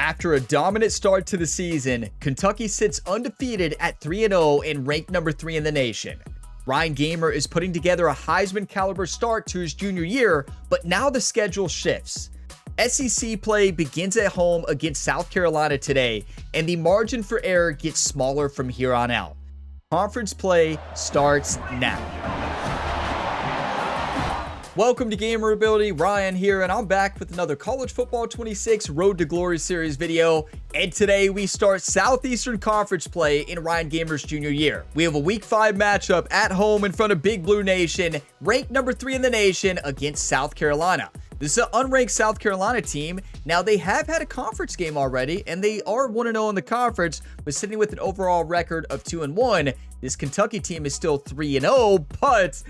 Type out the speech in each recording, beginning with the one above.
After a dominant start to the season, Kentucky sits undefeated at 3-0 and ranked number 3 in the nation. Ryan Gamer is putting together a Heisman caliber start to his junior year, but now the schedule shifts. SEC play begins at home against South Carolina today, and the margin for error gets smaller from here on out. Conference play starts now. Welcome to Gamer Ability, Ryan here, and I'm back with another College Football 26 Road to Glory series video. And today we start Southeastern Conference play in Ryan Gamer's junior year. We have a Week 5 matchup at home in front of Big Blue Nation, ranked number 3 in the nation against South Carolina. This is an unranked South Carolina team. Now, they have had a conference game already, and they are 1-0 in the conference, but sitting with an overall record of 2-1. This Kentucky team is still 3-0, but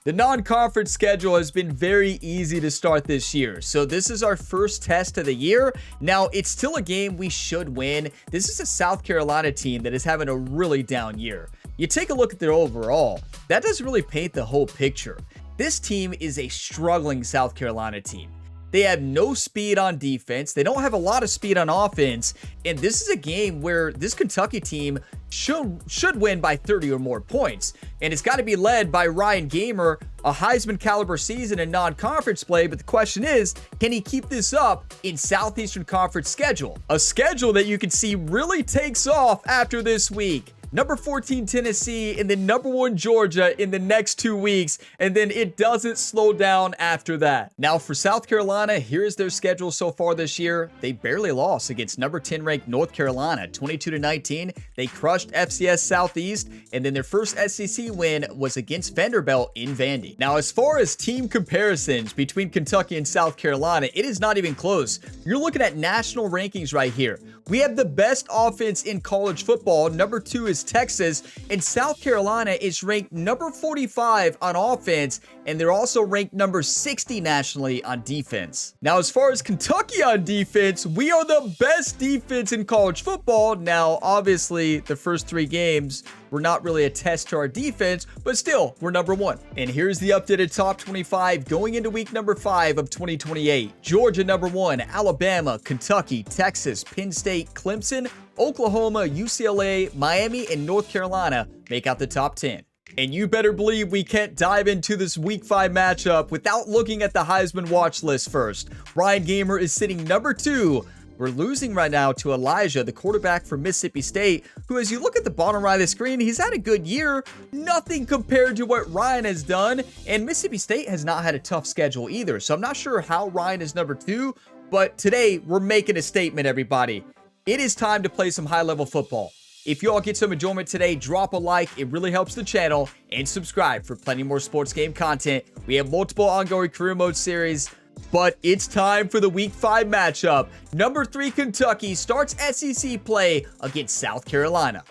the non-conference schedule has been very easy to start this year. So this is our first test of the year. Now, it's still a game we should win. This is a South Carolina team that is having a really down year. You take a look at their overall, that doesn't really paint the whole picture. This team is a struggling South Carolina team. They have no speed on defense. They don't have a lot of speed on offense. And this is a game where this Kentucky team should win by 30 or more points. And it's got to be led by Ryan Gamer, a Heisman caliber season in non-conference play. But the question is, can he keep this up in Southeastern Conference schedule? A schedule that you can see really takes off after this week. Number 14 Tennessee and then number 1 Georgia in the next 2 weeks, and then it doesn't slow down after that. Now for South Carolina, here's their schedule so far this year. They barely lost against number 10 ranked North Carolina, 22-19. They crushed FCS Southeast, and then their first SEC win was against Vanderbilt in Vandy. Now as far as team comparisons between Kentucky and South Carolina, it is not even close. You're looking at national rankings right here. We have the best offense in college football. Number 2 is Texas, and South Carolina is ranked number 45 on offense, and they're also ranked number 60 nationally on defense. Now, as far as Kentucky on defense, we are the best defense in college football. Now, obviously, the first 3 games were not really a test to our defense, but still, we're number 1. And here's the updated top 25 going into week number 5 of 2028. Georgia number 1, Alabama, Kentucky, Texas, Penn State, Clemson, Oklahoma, UCLA, Miami, and North Carolina make out the top 10. And you better believe we can't dive into this Week 5 matchup without looking at the Heisman watch list first. Ryan Gamer is sitting number 2. We're losing right now to Elijah, the quarterback from Mississippi State, who, as you look at the bottom right of the screen, he's had a good year. Nothing compared to what Ryan has done. And Mississippi State has not had a tough schedule either. So I'm not sure how Ryan is number 2, but today we're making a statement, everybody. It is time to play some high-level football. If you all get some enjoyment today, drop a like. It really helps the channel. And subscribe for plenty more sports game content. We have multiple ongoing career mode series. But it's time for the Week 5 matchup. Number 3 Kentucky starts SEC play against South Carolina.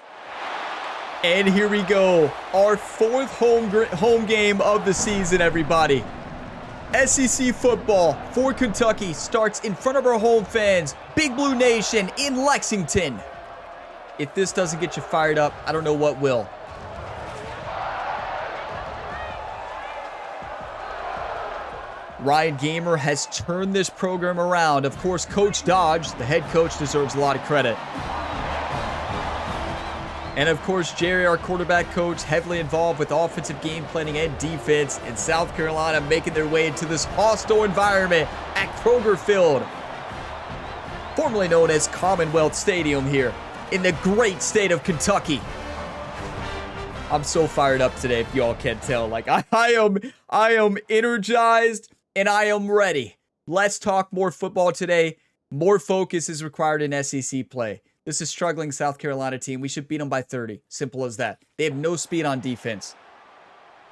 And here we go. Our 4th home game of the season, everybody. SEC football for Kentucky starts in front of our home fans. Big Blue Nation in Lexington. If this doesn't get you fired up, I don't know what will. Ryan Gamer has turned this program around. Of course, Coach Dodge, the head coach, deserves a lot of credit. And of course, Jerry, our quarterback coach, heavily involved with offensive game planning and defense. And South Carolina making their way into this hostile environment at Kroger Field, formerly known as Commonwealth Stadium here in the great state of Kentucky. I'm so fired up today, if y'all can't tell. Like, I am energized and I am ready. Let's talk more football today. More focus is required in SEC play. This is a struggling South Carolina team. We should beat them by 30. Simple as that. They have no speed on defense.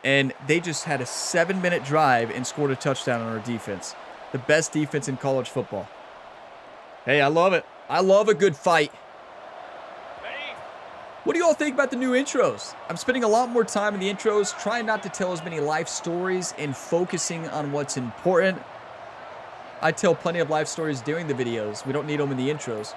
And they just had a 7-minute drive and scored a touchdown on our defense. The best defense in college football. Hey, I love it. I love a good fight. What do you all think about the new intros? I'm spending a lot more time in the intros, trying not to tell as many life stories and focusing on what's important. I tell plenty of life stories during the videos. We don't need them in the intros.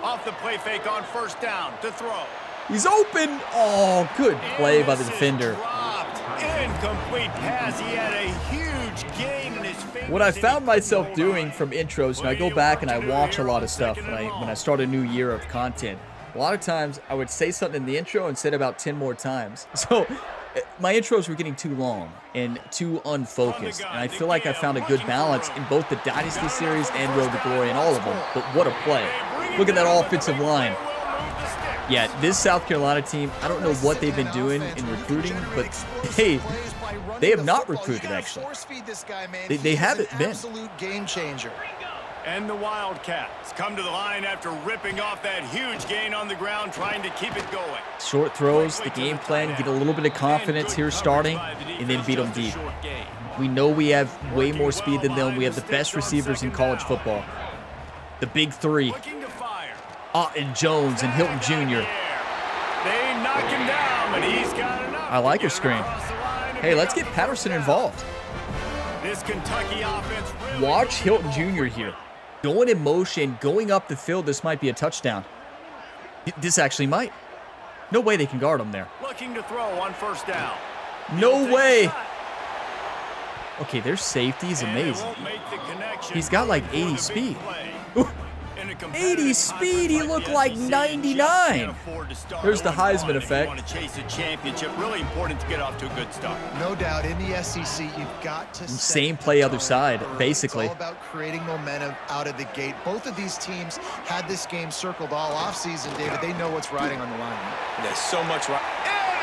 Off the play fake on first down to throw. He's open. Oh, good play by the defender. Dropped. Incomplete pass. He had a huge gain in his face. What I found myself doing from intros, and I go back and I watch a lot of stuff when I start a new year of content. A lot of times I would say something in the intro and say it about 10 more times. So my intros were getting too long and too unfocused. And I feel like I found a good balance in both the Dynasty series and Road to Glory and all of them. But what a play. Look at that offensive line. Yeah, this South Carolina team, I don't know what they've been doing in recruiting, but they have not recruited, actually. They haven't been. Absolute game changer. And the Wildcats come to the line after ripping off that huge gain on the ground, trying to keep it going. Short throws, the game plan, get a little bit of confidence here starting, and then beat them deep. We know we have way more speed than them. We have the best receivers in college football. The big three. And Jones and Hilton Jr. They knock him down, but he's got enough. I like a screen. Hey, let's get Patterson involved. This Kentucky offense really Watch Hilton Jr. here. Going in motion, going up the field, this might be a touchdown. This actually might. No way they can guard him there. looking to throw on first down. No way. Okay, their safety is amazing. He's got like 80 speed. 80 speed, he looked like 99. There's the Heisman effect. Really important to get off to a good start. No doubt, in the SEC, you've got to same play other side, basically. It's all about creating momentum out of the gate. Both of these teams had this game circled all offseason, David. They know what's riding on the line. There's so much right.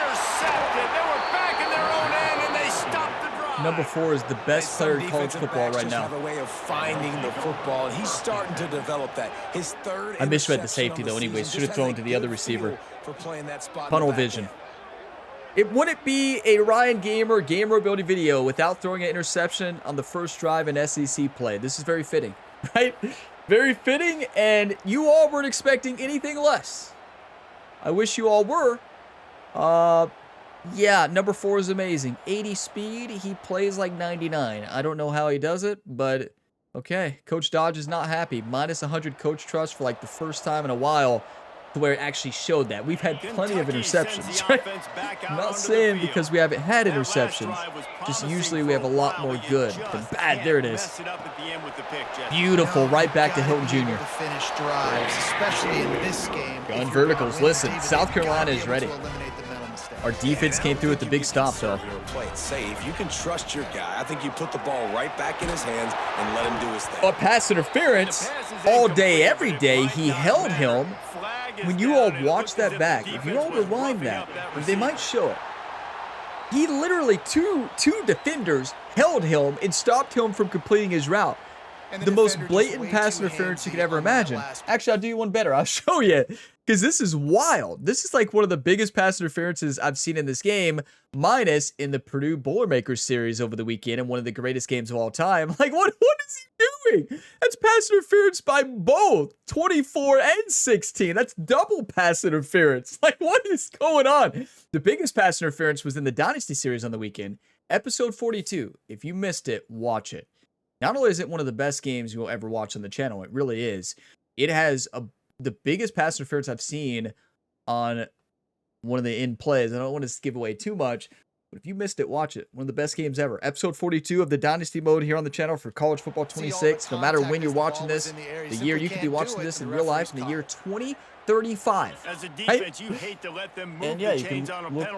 Intercepted. They were back in their own end, and they stopped the drive. Number 4 is the best player in college football right now. Have a way of finding the football, and he's starting to develop that. His third. I misread the safety though. Anyways, should have thrown to the other receiver. Funnel vision. It wouldn't be a Ryan Gamer ability video without throwing an interception on the first drive in SEC play. This is very fitting, right? Very fitting, and you all weren't expecting anything less. I wish you all were. Yeah, number 4 is amazing. 80 speed. He plays like 99. I don't know how he does it, but okay. Coach Dodge is not happy. Minus 100 coach trust for like the first time in a while, to where it actually showed that. We've had plenty of interceptions, right? I'm not saying because we haven't had interceptions. Just usually we have a lot more good than bad. There it is. Beautiful. Right back to Hilton Jr. Finish drives, especially in this game. Gun verticals. Listen, South Carolina is ready. Our defense came through with the big stop, though. Play it safe. You can trust your guy. I think you put the ball right back in his hands and let him do his thing. A pass interference all day, every day. He held him. When you all watch that back, if you all rewind that, they might show it. He literally, two defenders held him and stopped him from completing his route. The most blatant pass interference you could ever imagine. Actually, I'll do you one better. I'll show you, because this is wild. This is like one of the biggest pass interferences I've seen in this game, minus in the Purdue Boilermakers series over the weekend, and one of the greatest games of all time. Like, what is he doing? That's pass interference by both 24 and 16. That's double pass interference. Like, what is going on? The biggest pass interference was in the Dynasty series on the weekend, episode 42. If you missed it, watch it. Not only is it one of the best games you'll ever watch on the channel, it really is. It has the biggest pass interference I've seen on one of the in plays. I don't want to give away too much, but if you missed it, watch it. One of the best games ever. Episode 42 of the Dynasty mode here on the channel for College Football 26. No matter when you're watching this, the year you could be watching this in real life in the year 2035. As a defense, you hate to let them move and yeah, you can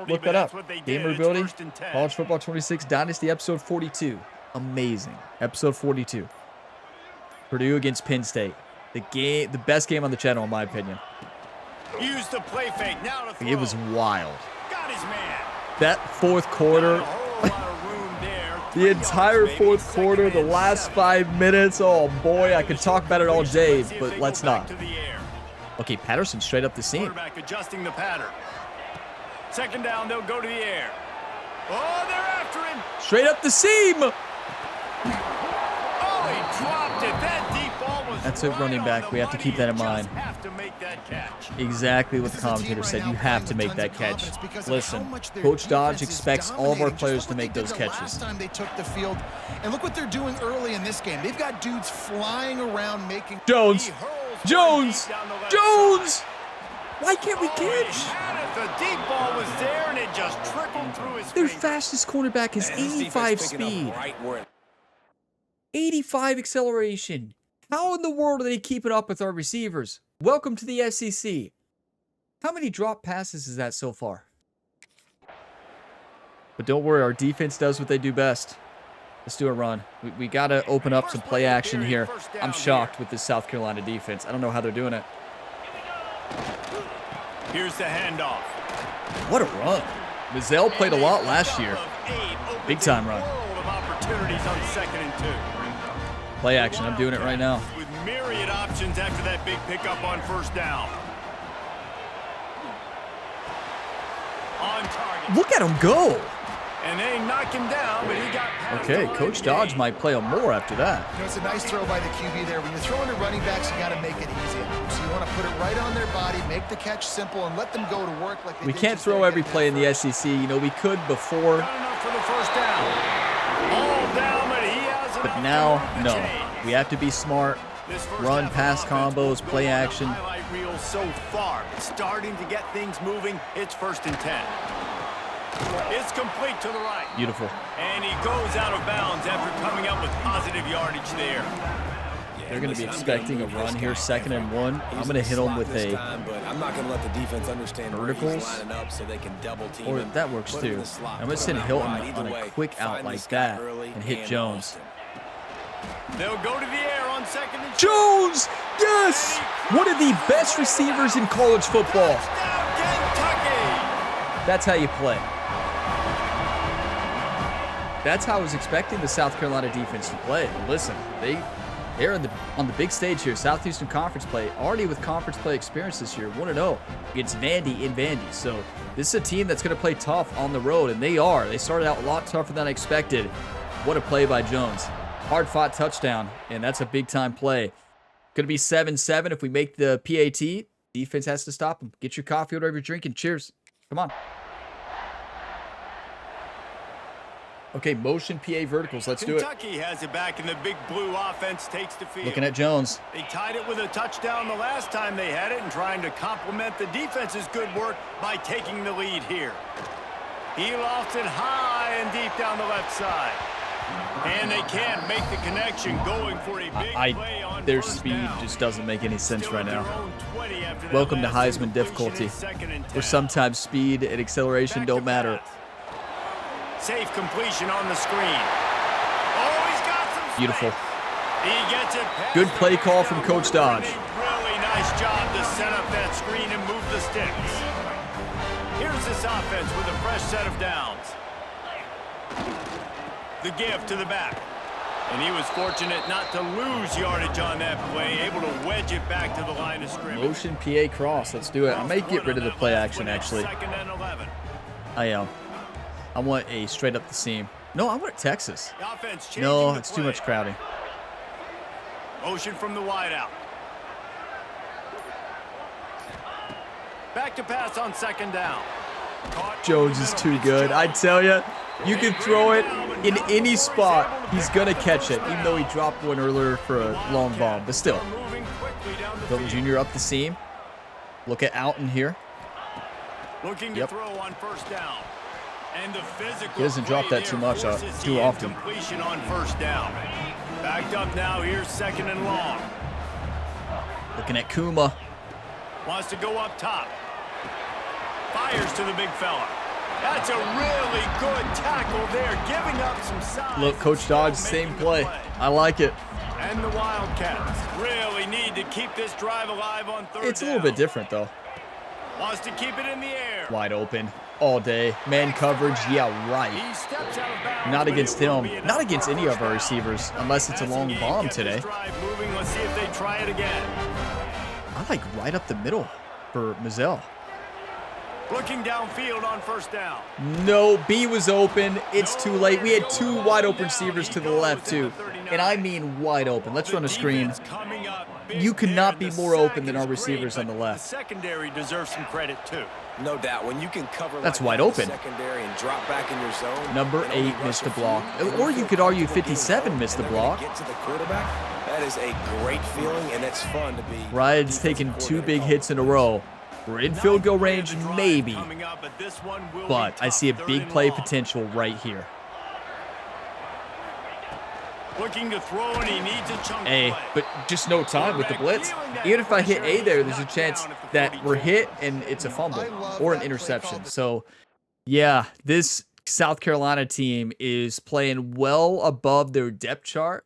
look that up. Gamer ability, College Football 26, Dynasty episode 42. Amazing. Episode 42. Purdue against Penn State. The best game on the channel, in my opinion. Use the play fake. Now to throw. It was wild. Got his man. That fourth quarter, the entire fourth quarter, the last 5 minutes, oh boy, I could talk about it all day, but let's not. Okay, Patterson straight up the seam. Quarterback adjusting the pattern. Second down, they'll go to the air. Oh, they're after him. Straight up the seam. Oh, he dropped it. That deep ball was That's a running back. We have to keep that in mind. Have to make that catch. Exactly what the commentator said. You have to make that catch. Listen, Coach Dodge expects all of our players to make those catches. Last time they took the field, and look what they're doing early in this game. They've got dudes flying around making. Jones. Why can't we catch? The deep ball was there, and it just trickled through his Their fingers. fastest cornerback is 85 speed. 85 acceleration. How in the world are they keeping up with our receivers? Welcome to the SEC. How many drop passes is that so far? But don't worry, our defense does what they do best. Let's do a run. We got to open up some play action here. I'm shocked with this South Carolina defense. I don't know how they're doing it. Here's the handoff. What a run. Mizell played a lot last year. Big time run. Play action. I'm doing it right now. With myriad options after that big pickup on first down. On target. Look at him go. And they knock him down, but he got past. Okay, Coach Dodge might play him more after that. You know, it's a nice throw by the QB there. When you're throwing to running backs, you got to make it easy. So you want to put it right on their body, make the catch simple, and let them go to work like they We did can't just throw there every against play in the that SEC. You know, we could before, Got enough for the first down. All down, but he has but enough now, to move the no. chains. We have to be smart. This first Run, half of pass offense combos, was play going on the action. highlight reel so far, but starting to get things moving. It's 1st and 10. It's complete to the right. Beautiful. And he goes out of bounds after coming up with positive yardage there. They're going to be expecting a run here, 2nd and 1. I'm going to hit them with a I'm not going to let the defense understand verticals, lining up so they can double team or him. that works Put him in too. the slot, I'm going to put send him out Hilton wide. Either on a way, quick out find like this guy that early and hit Jones. They'll go to the air on 2nd and Jones! Yes! One of the best receivers in college football. Touchdown, Kentucky! That's how you play. That's how I was expecting the South Carolina defense to play. But listen, they're on the big stage here. Southeastern Conference play, already with conference play experience this year. 1-0 against Vandy in Vandy. So this is a team that's going to play tough on the road, and they are. They started out a lot tougher than I expected. What a play by Jones. Hard-fought touchdown, and that's a big-time play. Going to be 7-7 if we make the PAT. Defense has to stop them. Get your coffee, whatever you're drinking. Cheers. Come on. Okay, motion PA verticals. Let's do it. Kentucky has it back, and the big blue offense takes the field. Looking at Jones. They tied it with a touchdown the last time they had it and trying to complement the defense's good work by taking the lead here. He lost it high and deep down the left side. And they can't make the connection, going for a big play on their first speed down. just doesn't make any sense Still right at their now. own 20 after that Welcome to last Heisman difficulty, incompletion at 2nd and 10. where sometimes speed and acceleration don't matter. Safe completion on the screen. Oh, he's got some Beautiful. space. He gets it past Good play the call from Coach Dodge. Really nice job to set up that screen and move the sticks. Here's this offense with a fresh set of downs. The give to the back. And he was fortunate not to lose yardage on that play, able to wedge it back to the line of scrimmage. Motion PA cross. Let's do it. I may get rid of the play action, actually. 2nd and 11. I am. I want a straight up the seam. No, I want Texas. The offense changing No, the it's too play. much crowding. Motion from the wideout. Back to pass on 2nd down. Caught Jones is too good. I tell you, you can throw it in any spot. He's going to catch it, even though he dropped one earlier for a long bomb. But still, moving quickly down the Hilton field. Jr. up the seam. Look at Alton here. Looking to Yep. throw on first down. And the physical He doesn't drop play that too there much, forces too the often. incompletion on first down. Backed up now, here's 2nd and long. Looking at Kuma. Wants to go up top. Fires to the big fella. That's a really good tackle there, giving up some size. Look, Coach Dodge, same play. I like it. And the Wildcats really need to keep this drive alive on 3rd It's a little bit different, though. Wants to keep it in the air. Wide open all day. Man coverage, yeah, right. He steps out of bounds, Not but against it will him. be an Not against any of our first down. receivers, unless it's a Passing long game bomb kept this today. drive moving. Let's see if they try it again. I like right up the middle for Mizell. Looking downfield on first down. No, B was open. It's too late. We had two wide open receivers to the left, too. And I mean wide open. Let's run a screen. Defense coming up big You could there. not be The more sack open than is our great, receivers on but the left. The secondary deserves some credit too. No doubt. When you can cover That's like wide that in open. secondary and drop back in your zone. Number and only 8 rush missed a the few, block. and Or you you feel could argue comfortable getting 57 home, missed the and they're gonna block. Get to the quarterback. That is a great feeling, and it's fun to be. Ryan's taken 2 big hits in a row. We're in field goal range, maybe. Coming up, but this one will But be I see a tough. big 3rd play and long. potential right here. Looking to throw, and he needs a chunk A, play. but just no time with the blitz. Even if I hit A there, there's a chance that we're hit and it's a fumble or an interception. So, yeah, this South Carolina team is playing well above their depth chart,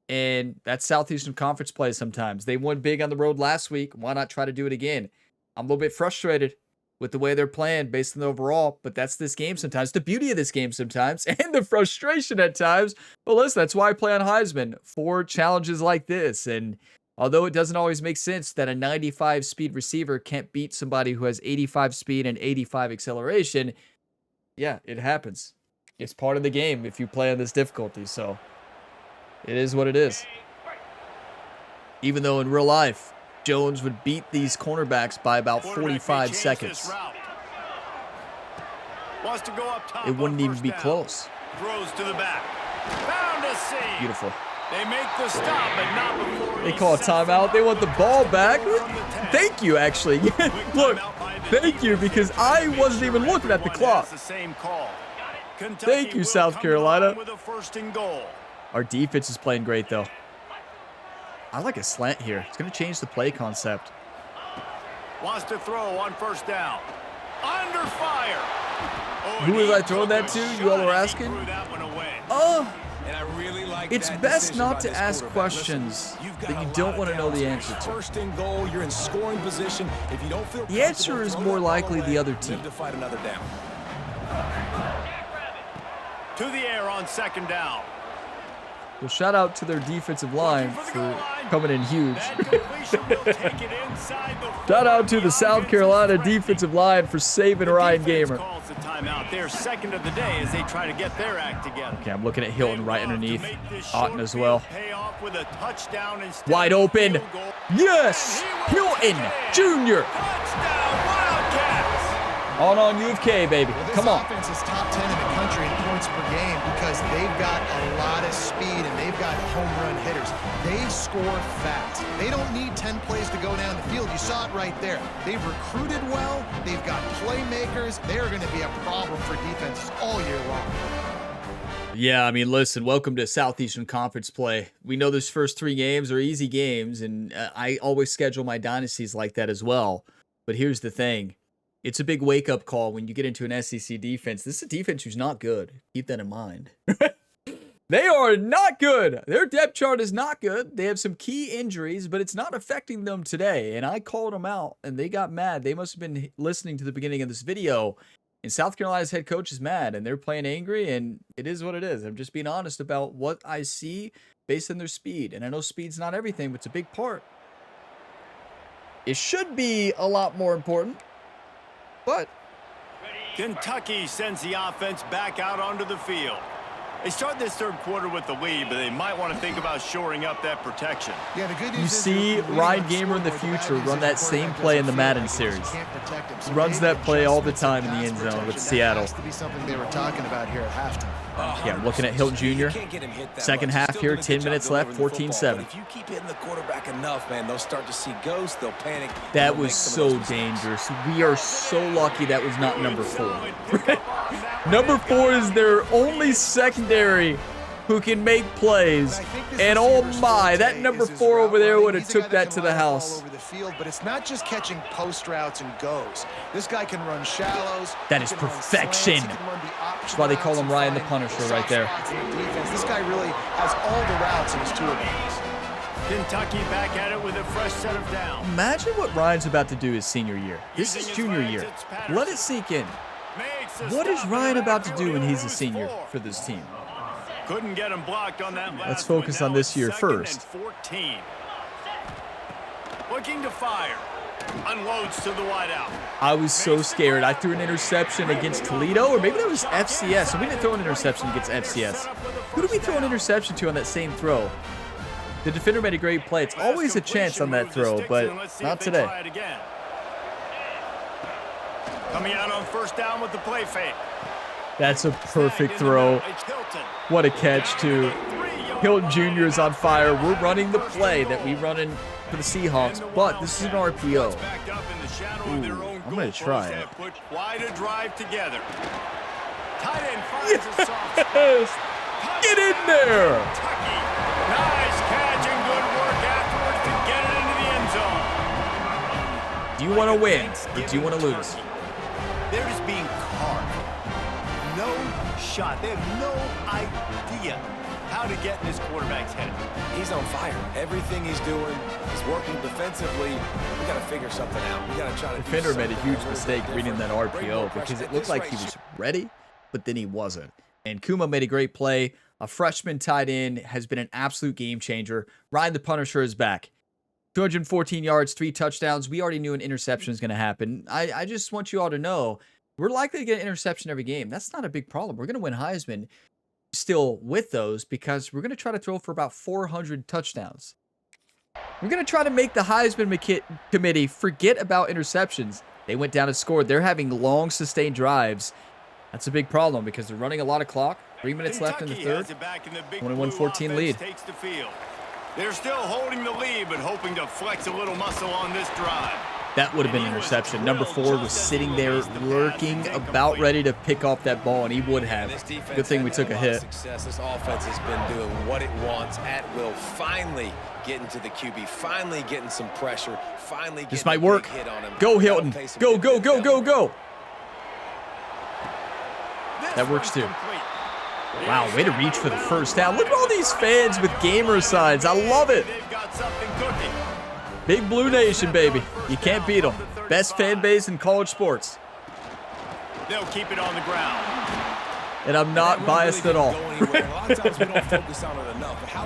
and that's Southeastern Conference play sometimes. They won big on the road last week. Why not try to do it again? I'm a little bit frustrated with the way they're playing based on the overall, but that's this game sometimes. The beauty of this game sometimes, and the frustration at times. But listen, that's why I play on Heisman, for challenges like this. And although it doesn't always make sense that a 95 speed receiver can't beat somebody who has 85 speed and 85 acceleration, yeah, it happens. It's part of the game if you play on this difficulty. So it is what it is. Even though in real life, Jones would beat these cornerbacks by about 45 seconds. Wants to go up top. It wouldn't even be close. Throws to the back. Found a seam. Beautiful. They make the stop, but not before They call a timeout. They want the ball back. Thank you, actually. Look, thank you, because I wasn't even looking at the clock. Thank you, South Carolina. Our defense is playing great, though. I like a slant here. It's going to change the play concept. Wants to throw on first down. Under fire. Who was I throwing that to? You all are asking? Oh, it's best not to ask questions that you don't want to know the answer to. First and goal, you're in scoring position. If you don't feel the answer is more likely the other team. To fight another down. To the air on second down. Well, shout out to their defensive line for coming in huge. Shout out to the South Carolina defensive line for saving Ryan Gamer. Second of the day as they try to get their act together. Okay, I'm looking at Hilton right underneath. Otten as well. Wide open. Yes! Hilton Jr. On U of K, baby. Come on. This offense is top 10 in the country in points per game because they've got a lot of speed and they've got home run hitters. They score fast. They don't need 10 plays to go down the field. You saw it right there. They've recruited well. They've got playmakers. They're going to be a problem for defenses all year long. Yeah, I mean, listen, welcome to Southeastern Conference play. We know those first 3 games are easy games, and I always schedule my dynasties like that as well. But here's the thing. It's a big wake-up call when you get into an SEC defense. This is a defense who's not good. Keep that in mind. They are not good. Their depth chart is not good. They have some key injuries, but it's not affecting them today. And I called them out, and they got mad. They must have been listening to the beginning of this video. And South Carolina's head coach is mad, and they're playing angry, and it is what it is. I'm just being honest about what I see based on their speed. And I know speed's not everything, but it's a big part. It should be a lot more important. But Kentucky sends the offense back out onto the field. They start this third quarter with the lead, but they might want to think about shoring up that protection. Yeah, the good news you see Ryan Gamer in the future run that same play in the Madden series. He runs that play all the time in the end zone with Seattle. To be something they were talking about here at halftime. Yeah, looking at Hilton Jr. Second half here, 10 minutes left, 14-7. If you keep hitting the quarterback enough, man, they'll start to see ghosts, they'll panic. That was so dangerous. We are so lucky that was not number 4. Number 4 is their only secondary who can make plays. And oh my, that number 4 over there would have took that to the house. Over the field, but it's not just catching post routes and goes. This guy can run shallows. That is perfection. That's why they call him Ryan the Punisher right there. This guy really has all the routes in his toolbox. Kentucky back at it with a fresh set of downs. Imagine what Ryan's about to do his senior year. This is junior year. Let it sink in. What is Ryan about to do when he's a senior for this team? Couldn't get him blocked on that last. Let's focus on this year first. 14. Looking to fire. Unloads to the wideout. I was so scared. I threw an interception against Toledo, or maybe that was FCS. So we didn't throw an interception against FCS. Who did we throw an interception to on that same throw? The defender made a great play. It's always a chance on that throw, but not today. Coming out on first down with the play fake. That's a perfect throw. What a catch, too. Hilton Jr. is on fire. We're running the play that we run in for the Seahawks, but this is an RPO. Ooh, I'm going to try it. Yes! Get in there! want to win, or do you want to lose? They're just being carved. No shot. They have no idea how to get in this quarterback's head. He's on fire. Everything he's doing, he's working defensively. We got to figure something out. We got to try to. Defender made a huge mistake reading that RPO because it looked like he was ready, but then he wasn't. And Kuma made a great play. A freshman tight end has been an absolute game changer. Ryan the Punisher is back. 214 yards, 3 touchdowns. We already knew an interception was going to happen. I just want you all to know we're likely to get an interception every game. That's not a big problem. We're going to win Heisman still with those because we're going to try to throw for about 400 touchdowns. We're going to try to make the Heisman committee forget about interceptions. They went down and scored. They're having long, sustained drives. That's a big problem because they're running a lot of clock. 3 minutes left in the third. 21-14 lead. They're still holding the lead, but hoping to flex a little muscle on this drive. That would have been an interception. Number 4 was sitting there lurking, about ready to pick off that ball, and he would have. Good thing we took a hit. This offense has been doing what it wants at will. Finally getting to the QB. Finally getting some pressure. Finally. This might work. Go, Hilton. Go, go, go, go, go. That works too. Wow, way to reach for the first down. Look at all these fans with gamer signs. I love it. Big Blue Nation, baby. You can't beat them. Best fan base in college sports. They'll keep it on the ground. And I'm not biased at all.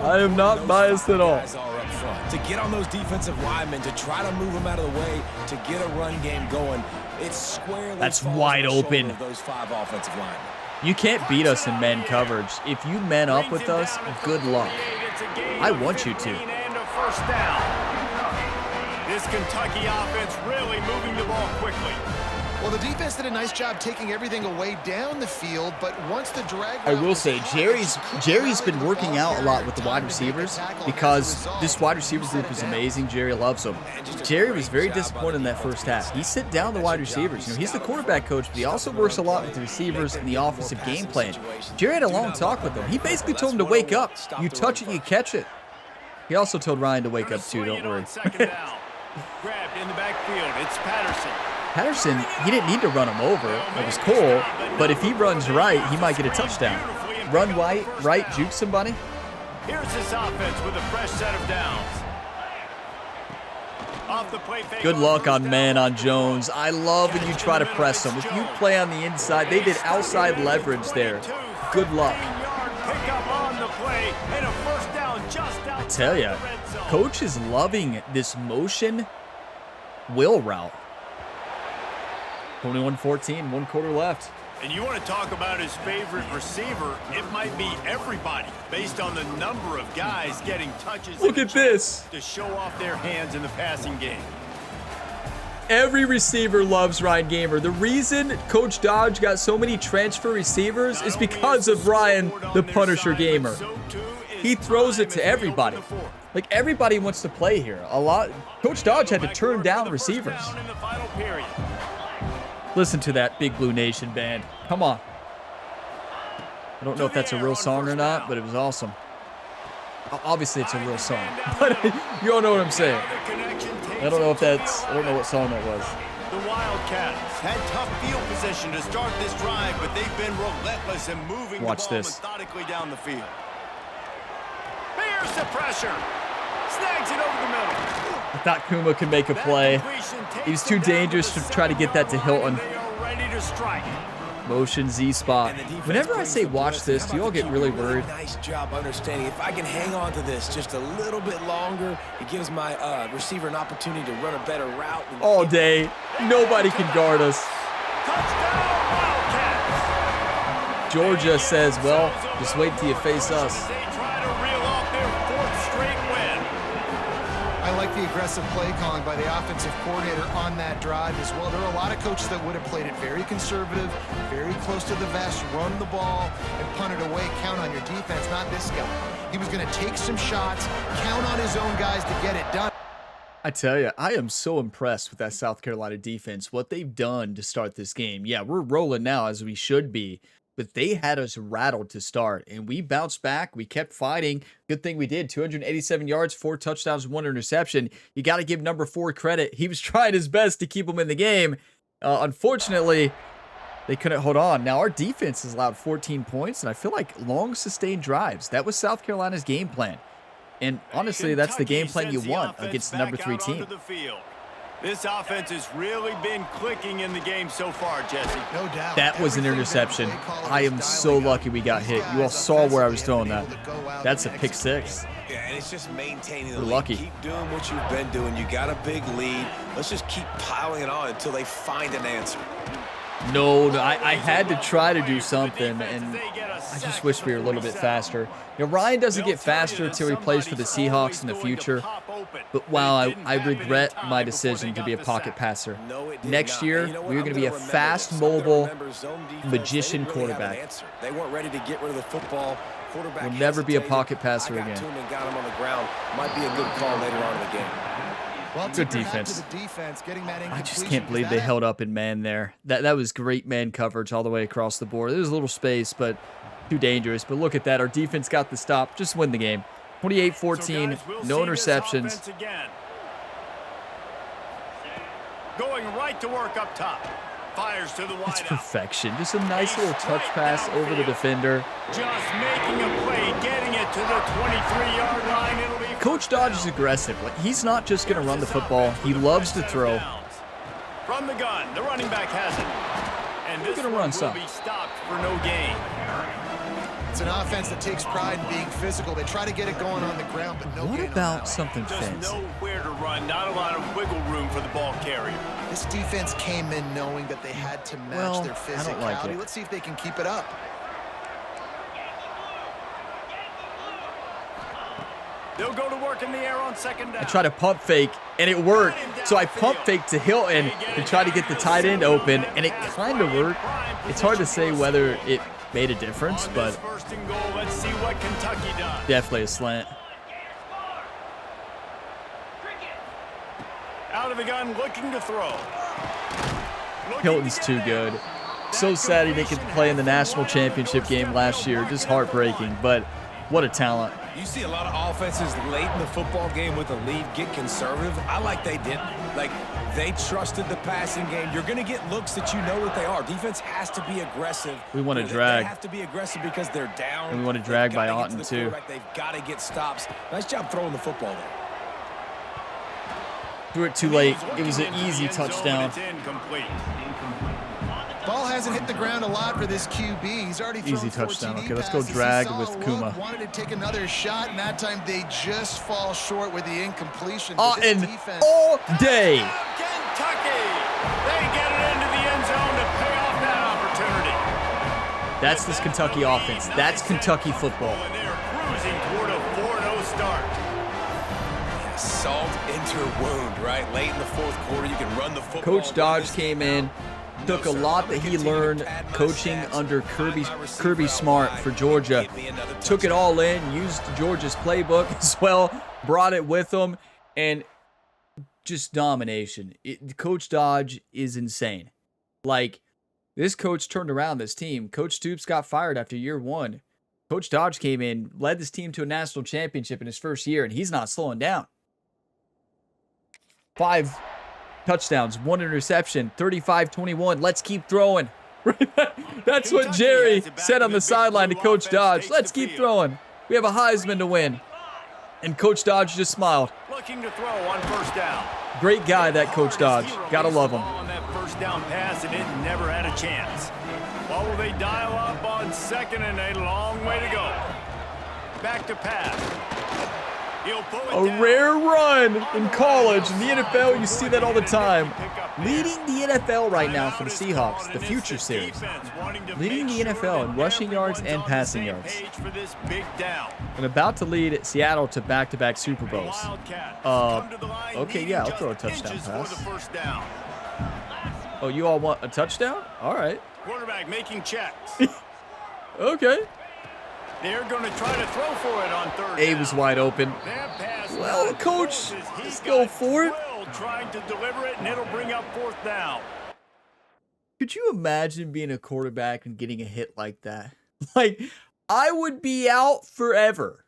I am not biased at all. To get on those defensive linemen, to try to move them out of the way, to get a run game going, it's squarely. That's wide open. Those 5 offensive linemen. You can't beat us in man coverage. If you man up with us, good luck. I want you to. This Kentucky offense really moving the ball quickly. Well, the defense did a nice job taking everything away down the field, but once the drag... I will say, Jerry's been working out a lot with the wide receivers because this wide receiver group is amazing. Jerry loves them. Jerry was very disappointed in that first half. He sit down the wide receivers. You know, he's the quarterback coach, but he also works a lot with the receivers and the offensive game plan. Jerry had a long talk with them. He basically told him to wake up. You touch it, you catch it. He also told Ryan to wake up too, don't worry. Grabbed in the backfield. It's Patterson. Patterson, he didn't need to run him over. It was Cole, but if he runs right, he might get a touchdown. Run right, juke somebody. Here's this offense with a fresh set of downs. Off the play fake. Good luck on man on Jones. I love when you try to press him. If you play on the inside, they did outside leverage there. Good luck. I tell you, coach is loving this motion will route. 21-14, 1 quarter left. And you want to talk about his favorite receiver, it might be everybody based on the number of guys getting touches. Look at this. To show off their hands in the passing game. Every receiver loves Ryan Gamer. The reason Coach Dodge got so many transfer receivers is because of Ryan the Punisher Gamer. He throws it to everybody. Like, everybody wants to play here. Coach Dodge had to turn down receivers. Listen to that Big Blue Nation band. Come on. I don't know if that's a real song or not, but it was awesome. Obviously, it's a real song, but you all know what I'm saying. I don't know what song that was. The Wildcats had tough field position to start this drive, but they've been relentless in moving the ball methodically down the field. Here's the pressure. Snags it over the middle. I thought Kuma could make a play. He was too dangerous to try to get that to Hilton. Motion Z spot. Whenever I say watch this, do you all get really worried? Nice job understanding. If I can hang on to this just a little bit longer, it gives my receiver an opportunity to run a better route. All day. Nobody can guard us. Georgia says, well, just wait till you face us. I like the aggressive play calling by the offensive coordinator on that drive as well. There are a lot of coaches that would have played it very conservative, very close to the vest, run the ball, and punt it away. Count on your defense, not this guy. He was going to take some shots, count on his own guys to get it done. I tell you, I am so impressed with that South Carolina defense, what they've done to start this game. Yeah, we're rolling now as we should be, but they had us rattled to start, and we bounced back. We kept fighting. Good thing we did. 287 yards, 4 touchdowns, 1 interception. You got to give number 4 credit. He was trying his best to keep them in the game. Unfortunately, they couldn't hold on. Now, our defense has allowed 14 points, and I feel like long, sustained drives. That was South Carolina's game plan. And honestly, that's the game plan you want against the number 3 team. This offense has really been clicking in the game so far, Jesse. No doubt. That was an interception. I am so lucky we got hit. You all saw where I was throwing that. That's a pick 6. Yeah, and it's just maintaining the We're lead. lucky. Keep doing what you've been doing. You got a big lead. Let's just keep piling it on until they find an answer. No, I had to try to do something, and I just wish we were a little bit faster. You know, Ryan doesn't get faster until he plays for the Seahawks in the future. But wow, I regret my decision to be a pocket passer. Next year, we're going to be a fast, mobile, magician quarterback. They weren't ready to get rid of the football. We'll never be a pocket passer again. Got him on the ground. Might be a good call later on in the game. Well, good defense. I just can't believe they held up in man there. That was great man coverage all the way across the board. There was a little space, but too dangerous. But look at that. Our defense got the stop. Just win the game. 28-14, no interceptions. Going right to work up top. Fires to the wide It's out. perfection. Just a nice little touch pass over the defender. Just making a play, getting it to the 23-yard line. It'll be Coach Dodge is aggressive. Like, he's not just going to run the football. He loves to throw. From the gun, the running back has it. And this gonna one run will some. be stopped for no gain. It's an offense that takes pride in being physical. They try to get it going on the ground, but no What gain on about that. something Just fancy? nowhere to run, not a lot of wiggle room for the ball carrier. This defense came in knowing that they had to match Well, their I physicality. don't like it. Let's see if they can keep it up. They'll go to work in the air on second down. I tried to pump fake, and it worked. So I pump faked to Hilton to try to get the tight end open, and it kind of worked. It's hard to say whether it made a difference, On but this first and goal, let's see what Kentucky does. definitely a slant. Out of the gun, looking to throw. Hilton's too good. So sad he didn't get to play in the national championship game last year. Just heartbreaking, but what a talent. You see a lot of offenses late in the football game with a lead get conservative. I like they didn't. Like, they trusted the passing game. You're going to get looks that you know what they are. Defense has to be aggressive. We want to They drag. have to be aggressive because they're down. And we want to drag They've by gotta get to Otten, the too. quarterback. They've got to get stops. Nice job throwing the football there. Threw it too late. It was an easy touchdown. It's incomplete. Ball hasn't hit the ground a lot for this QB. He's already thrown Easy 4 touchdown. TD Okay, let's go passes. He drag saw with a look, Kuma. Wanted to take another shot, and that time they just fall short with the incompletion. But this And defense- all day. Kentucky! They get it into the end zone to pay off that opportunity. That's this Kentucky offense. That's Kentucky football. And they're cruising toward a 4-0 start. Salt into a wound, right? Late in the fourth quarter, you can run the football. Coach Dodge came in, took a lot that he learned coaching under Kirby Smart for Georgia, took it all in, used Georgia's playbook as well, brought it with him, and just domination. Coach Dodge is insane. Like, this coach turned around this team. Coach Stoops got fired after year 1. Coach Dodge came in, led this team to a national championship in his first year, and he's not slowing down. 5 touchdowns, 1 interception, 35-21. Let's keep throwing. That's what Jerry said on the sideline to Coach Dodge. Let's keep throwing. We have a Heisman to win. And Coach Dodge just smiled. Looking to throw on first down. Great guy, that Coach Dodge. Gotta love him. On that first down pass, and it never had a chance. What will they dial up on second and a long way to go? Back to pass. He'll pull it A down. rare run in college. In the NFL, you see that all the time. Leading the NFL right now for the Seahawks, the future series. Leading the NFL in rushing yards and passing yards. And about to lead Seattle to back-to-back Super Bowls. Okay, yeah, I'll throw a touchdown pass. Oh, you all want a touchdown? All right. Quarterback making checks. Okay. They're going to try to throw for it on third A down. was wide open. That pass Well, not as coach, close as he just got go for it. Will trying to deliver it, and it'll bring up fourth down. Could you imagine being a quarterback and getting a hit like that? Like, I would be out forever.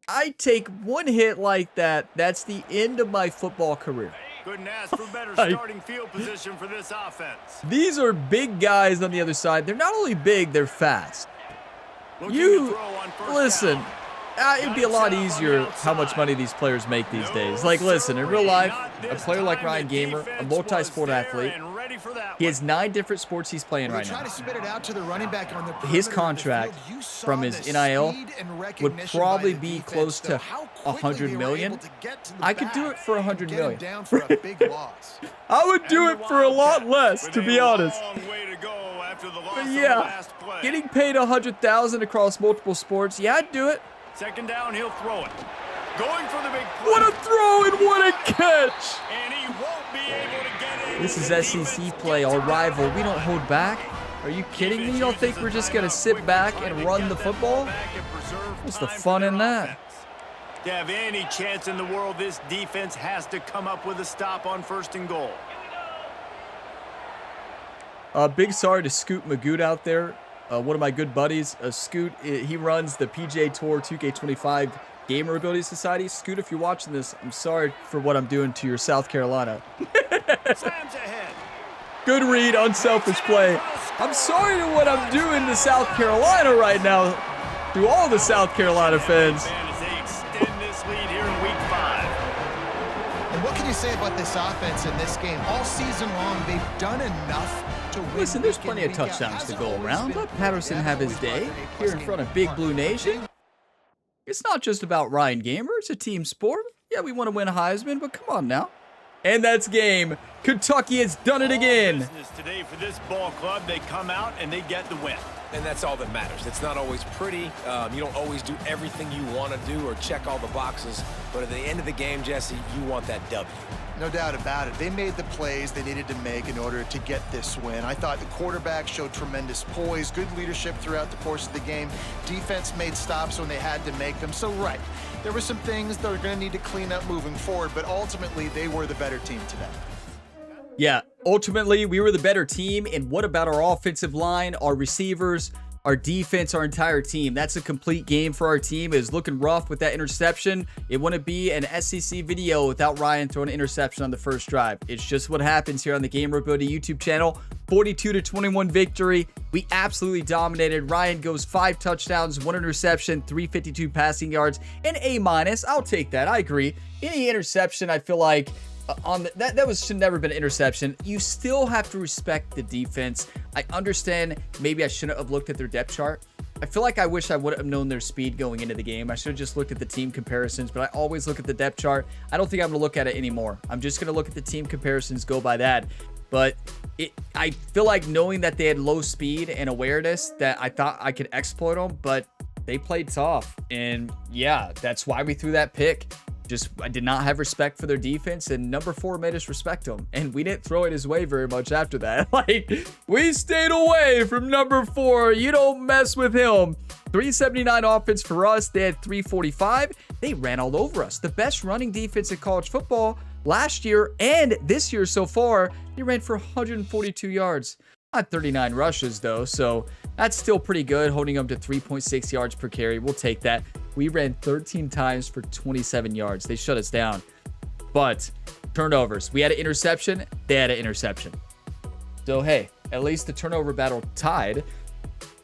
I take one hit like that, that's the end of my football career. Couldn't ask for better starting field position for this offense. These are big guys on the other side. They're not only big, they're fast. Listen, it'd be a lot easier how much money these players make these days. Like, listen, in real life, a player like Ryan Gamer, a multi-sport athlete, he has 9 different sports he's playing right now. His contract from his NIL would probably be close to 100 million. I could do it for 100 million. I would do it for a lot less, to be honest. But yeah, getting paid 100,000 across multiple sports, yeah, I'd do it. Second down, he'll throw it. Going for the big play. What a throw and what a catch! And he won't be able to get it. This is SEC play, our rival. We don't hold back. Are you kidding me? You don't think we're just going to sit back and run the football? What's the fun in that? To have any chance in the world, this defense has to come up with a stop on 1st and goal. Big sorry to Scoot Magoot out there. One of my good buddies, Scoot, he runs the PGA Tour 2K25 Gamer Ability Society. Scoot, if you're watching this, I'm sorry for what I'm doing to your South Carolina. Slams ahead. Good read, unselfish play. I'm sorry to what I'm doing to South Carolina right now. To all the South Carolina fans. And what can you say about this offense in this game? All season long, they've done enough to win. Listen, there's plenty of touchdowns to go around. Let Patterson have his day here in front of Big Blue Nation. It's not just about Ryan Gamer. It's a team sport. Yeah, we want to win a Heisman, but come on now. And that's game. Kentucky has done it again. Today for this ball club, they come out and they get the win. And that's all that matters. It's not always pretty. You don't always do everything you want to do or check all the boxes. But at the end of the game, Jesse, you want that W. No doubt about it. They made the plays they needed to make in order to get this win. I thought the quarterback showed tremendous poise, good leadership throughout the course of the game. Defense made stops when they had to make them. So, right, there were some things that are going to need to clean up moving forward, but ultimately they were the better team today. Yeah, ultimately, we were the better team. And what about our offensive line, our receivers, our defense, our entire team? That's a complete game for our team. It was looking rough with that interception. It wouldn't be an SEC video without Ryan throwing an interception on the first drive. It's just what happens here on the Gamer Ability YouTube channel. 42-21 victory. We absolutely dominated. Ryan goes 5 touchdowns, 1 interception, 352 passing yards, and A-. I'll take that. I agree. Any interception, I feel like, should never been an interception. You still have to respect the defense. I understand maybe I shouldn't have looked at their depth chart. I feel like I wish I would have known their speed going into the game. I should have just looked at the team comparisons, but I always look at the depth chart. I don't think I'm going to look at it anymore. I'm just going to look at the team comparisons, go by that. But I feel like knowing that they had low speed and awareness, that I thought I could exploit them, but they played tough. And yeah, that's why we threw that pick. I did not have respect for their defense, and number 4 made us respect them, and we didn't throw it his way very much after that. Like, we stayed away from number 4. You don't mess with him. 379 offense for us. They had 345. They ran all over us. The best running defense in college football last year and this year so far. They ran for 142 yards. Not 39 rushes, though, so that's still pretty good, holding them to 3.6 yards per carry. We'll take that. We ran 13 times for 27 yards. They shut us down. But turnovers. We had an interception. They had an interception. So, hey, at least the turnover battle tied.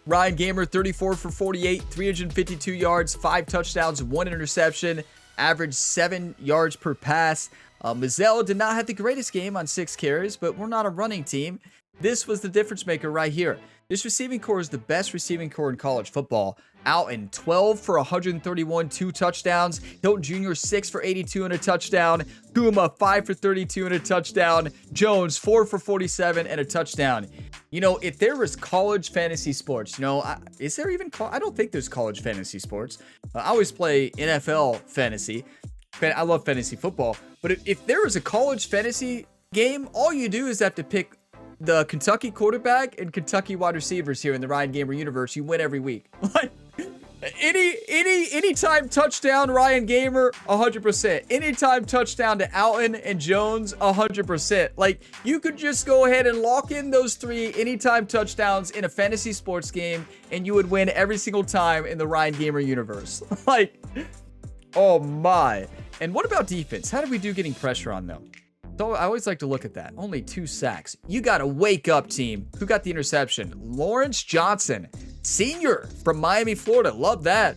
Ryan Gamer, 34 for 48, 352 yards, 5 touchdowns, 1 interception, average 7 yards per pass. Mazzell did not have the greatest game on 6 carries, but we're not a running team. This was the difference maker right here. This receiving core is the best receiving core in college football. Out in 12 for 131, 2 touchdowns. Hilton Jr., 6 for 82 and a touchdown. Guma, 5 for 32 and a touchdown. Jones, 4 for 47 and a touchdown. You know, if there was college fantasy sports, you know, is there even, I don't think there's college fantasy sports. I always play NFL fantasy. I love fantasy football. But if there was a college fantasy game, all you do is have to pick the Kentucky quarterback and Kentucky wide receivers here in the Ryan Gamer universe. You win every week. Like, Anytime touchdown, Ryan Gamer, 100%. Anytime touchdown to Alton and Jones, 100%. Like, you could just go ahead and lock in those 3 anytime touchdowns in a fantasy sports game, and you would win every single time in the Ryan Gamer universe. Like, oh my. And what about defense? How did we do getting pressure on them? So I always like to look at that. Only 2 sacks. You got to wake up, team. Who got the interception? Lawrence Johnson, senior from Miami, Florida. Love that.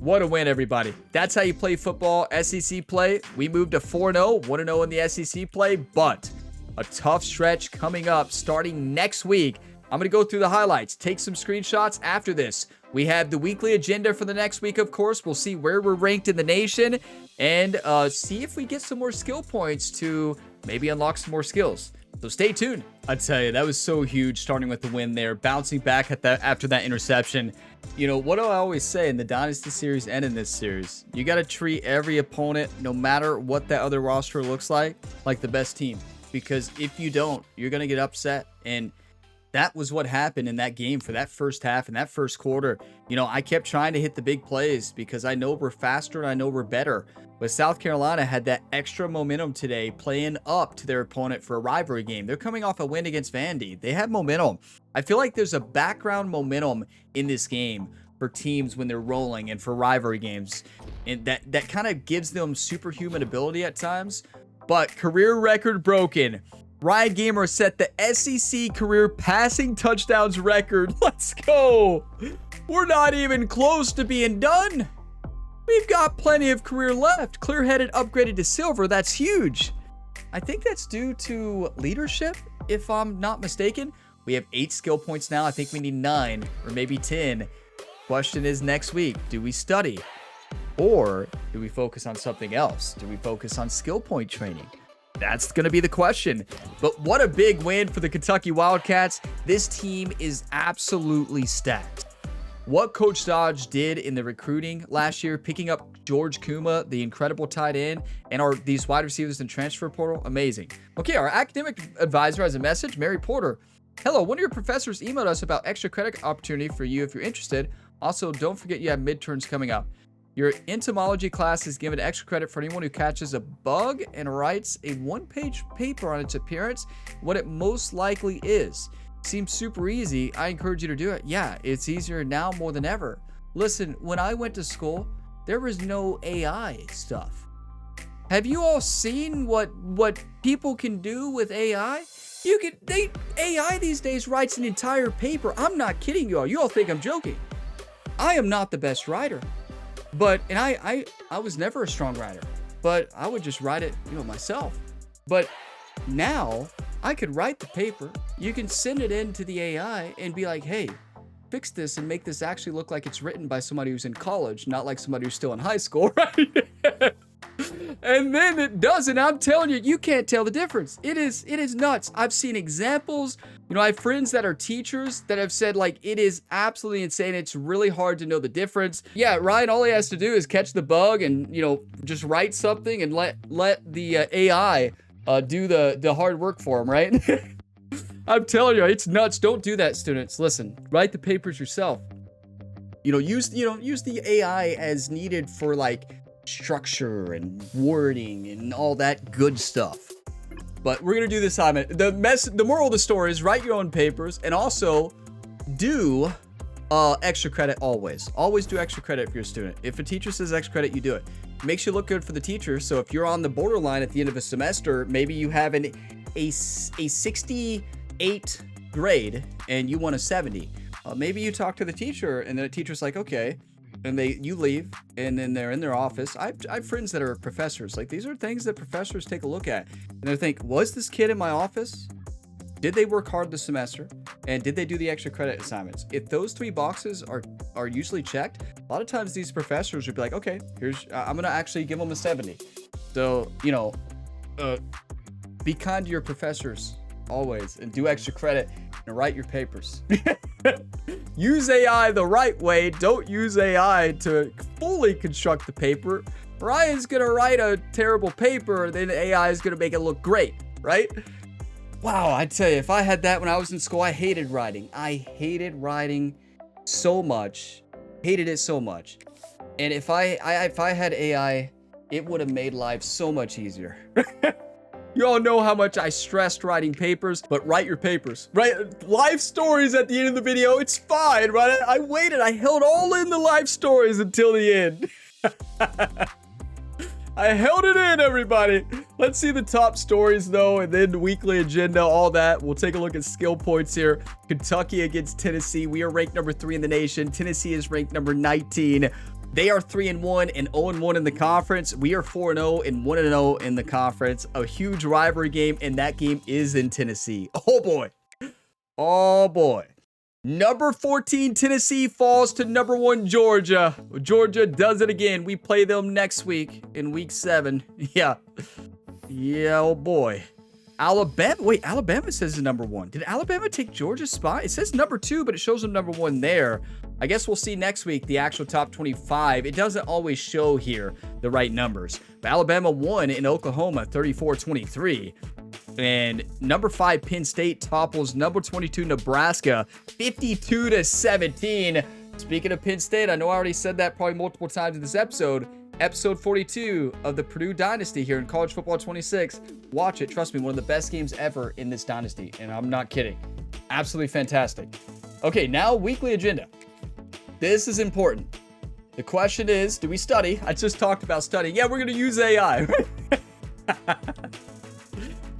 What a win, everybody. That's how you play football, SEC play. We moved to 4-0, 1-0 in the SEC play, but a tough stretch coming up starting next week. I'm going to go through the highlights, take some screenshots after this. We have the weekly agenda for the next week, of course. We'll see where we're ranked in the nation and see if we get some more skill points to maybe unlock some more skills. So stay tuned. I tell you, that was so huge starting with the win there, bouncing back at that after that interception. You know, what do I always say in the Dynasty series and in this series? You got to treat every opponent, no matter what that other roster looks like the best team. Because if you don't, you're going to get upset. And that was what happened in that game for that first half and that first quarter. You know, I kept trying to hit the big plays because I know we're faster and I know we're better. But South Carolina had that extra momentum today playing up to their opponent for a rivalry game. They're coming off a win against Vandy. They have momentum. I feel like there's a background momentum in this game for teams when they're rolling and for rivalry games. And that kind of gives them superhuman ability at times. But career record broken. Ryan Gamer set the SEC career passing touchdowns record. Let's go. We're not even close to being done. We've got plenty of career left. Clear-headed upgraded to silver. That's huge. I think that's due to leadership, if I'm not mistaken. We have 8 skill points now. I think we need 9 or maybe 10. Question is next week, do we study? Or do we focus on something else? Do we focus on skill point training? That's going to be the question. But what a big win for the Kentucky Wildcats. This team is absolutely stacked. What Coach Dodge did in the recruiting last year, picking up George Kuma, the incredible tight end, and these wide receivers in transfer portal, amazing. Okay, our academic advisor has a message. Mary Porter. Hello, one of your professors emailed us about extra credit opportunity for you if you're interested. Also, don't forget you have midterms coming up. Your entomology class is given extra credit for anyone who catches a bug and writes a 1-page paper on its appearance, what it most likely is. Seems super easy. I encourage you to do it. Yeah, it's easier now more than ever. Listen, when I went to school, there was no AI stuff. Have you all seen what people can do with AI? AI these days writes an entire paper. I'm not kidding you all. You all think I'm joking. I am not the best writer. And I was never a strong writer, but I would just write it, myself. But now I could write the paper. You can send it in to the AI and be like, hey, fix this and make this actually look like it's written by somebody who's in college, not like somebody who's still in high school, right? And then it does, and I'm telling you, you can't tell the difference. It is nuts. I've seen examples. I have friends that are teachers that have said, like, it is absolutely insane. It's really hard to know the difference. Yeah, Ryan, all he has to do is catch the bug and, just write something and let the AI do the hard work for him, right? I'm telling you, it's nuts. Don't do that, students. Listen, write the papers yourself. Use the AI as needed for, like, structure and wording and all that good stuff. But we're gonna do this time. The moral of the story is write your own papers and also do extra credit always. Always do extra credit for your student. If a teacher says extra credit, you do it. Makes you look good for the teacher. So if you're on the borderline at the end of a semester, maybe you have a 68 grade and you want a 70. Maybe you talk to the teacher and the teacher's like, okay. And you leave, and then they're in their office. I have friends that are professors. Like, these are things that professors take a look at. And they think, was this kid in my office? Did they work hard this semester? And did they do the extra credit assignments? If those 3 boxes are usually checked, a lot of times these professors would be like, okay, I'm going to actually give them a 70. So, be kind to your professors always and do extra credit and write your papers. Use AI the right way. Don't use AI to fully construct the paper. Ryan's gonna write a terrible paper, then AI is gonna make it look great, right? Wow, I tell you, if I had that when I was in school, I hated writing. I hated writing so much. Hated it so much. And if I had AI, it would have made life so much easier. You all know how much I stressed writing papers, but write your papers. Write life stories at the end of the video. It's fine, right? I waited. I held all in the life stories until the end. I held it in, everybody. Let's see the top stories, though, and then weekly agenda, all that. We'll take a look at skill points here. Kentucky against Tennessee. We are ranked number 3 in the nation. Tennessee is ranked number 19. They are 3-1 and 0-1 in the conference. We are 4-0 and 1-0 in the conference. A huge rivalry game, and that game is in Tennessee. Oh, boy. Oh, boy. Number 14, Tennessee falls to number 1, Georgia. Georgia does it again. We play them next week in week 7. Yeah. Yeah, oh boy. Alabama. Wait, Alabama says number 1. Did Alabama take Georgia's spot? It says number 2, but it shows them number 1 there. I guess we'll see next week the actual top 25. It doesn't always show here the right numbers. But Alabama won in Oklahoma 34-23. And number 5, Penn State topples number 22, Nebraska, 52-17. Speaking of Penn State, I know I already said that probably multiple times in this episode. Episode 42 of the Purdue Dynasty here in College Football 26. Watch it. Trust me, one of the best games ever in this dynasty. And I'm not kidding. Absolutely fantastic. Okay, now weekly agenda. This is important. The question is, do we study? I just talked about studying. Yeah, we're going to use AI.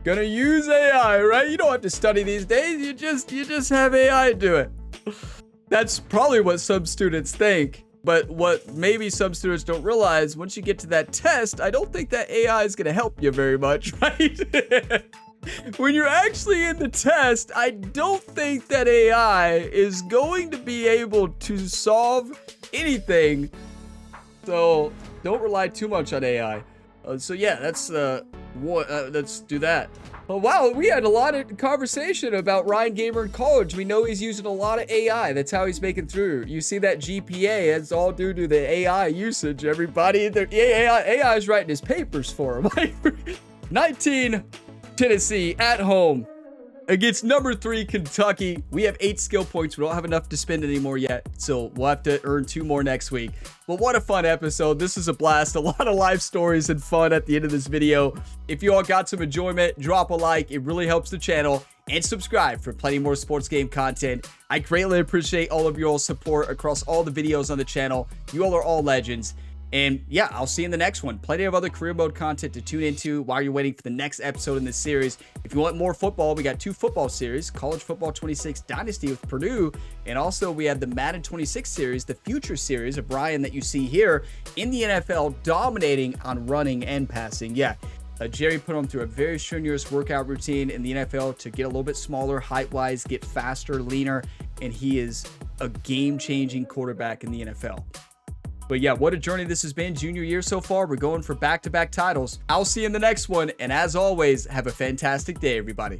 Gonna use AI, right? You don't have to study these days. You just have AI do it. That's probably what some students think. But what maybe some students don't realize, once you get to that test, I don't think that AI is gonna help you very much, right? When you're actually in the test, I don't think that AI is going to be able to solve anything. So don't rely too much on AI. So yeah, let's do that. Oh, wow, we had a lot of conversation about Ryan Gamer in college. We know he's using a lot of AI. That's how he's making through. You see that GPA, it's all due to the AI usage, everybody. The AI is writing his papers for him. 19, Tennessee at home against number 3, Kentucky. We have 8 skill points. We don't have enough to spend anymore yet, so we'll have to earn 2 more next week. But what a fun episode. This is a blast. A lot of live stories and fun at the end of this video. If you all got some enjoyment, drop a like. It really helps the channel. And subscribe for plenty more sports game content. I greatly appreciate all of your all support across all the videos on the channel. You all are all legends. And yeah, I'll see you in the next one. Plenty of other career mode content to tune into while you're waiting for the next episode in this series. If you want more football, we got 2 football series, College Football 26 Dynasty with Purdue. And also we have the Madden 26 series, the future series of Brian that you see here in the NFL, dominating on running and passing. Yeah, Jerry put him through a very strenuous workout routine in the NFL to get a little bit smaller height-wise, get faster, leaner, and he is a game-changing quarterback in the NFL. But yeah, what a journey this has been. Junior year so far. We're going for back-to-back titles. I'll see you in the next one. And as always, have a fantastic day, everybody.